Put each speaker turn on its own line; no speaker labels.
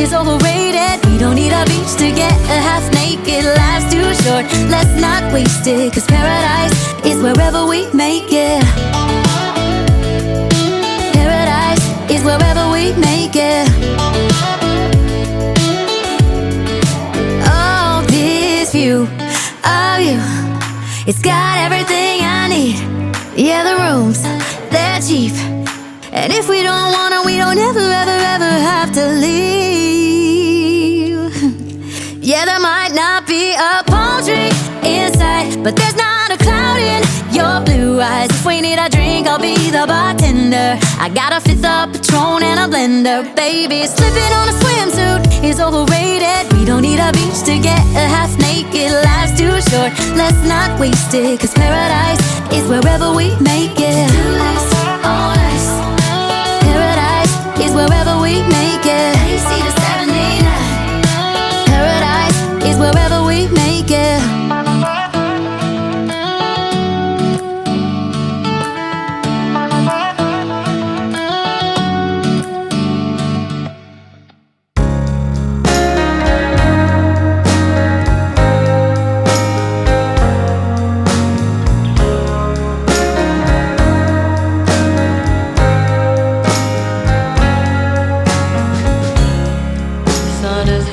is overrated. We don't need a beach to get a half naked. Life's too short, let's not waste it. Cause paradise is wherever we make it. Paradise is wherever we make it. Oh, this view of you, it's got everything I need. Yeah, the rooms, they're cheap. And if we don't wanna, we don't ever, ever, ever have to leave. Yeah, there might not be a palm tree inside, but there's not a cloud in your blue eyes. If we need a drink, I'll be the bartender. I got a fifth of Patron and a blender. Baby, slipping on a swimsuit is overrated. We don't need a beach to get a half naked. Life's too short, let's not waste it. Cause paradise is wherever we make it. All nice. Paradise is wherever we make it. AC to 79. Paradise is wherever we make it.
Sun is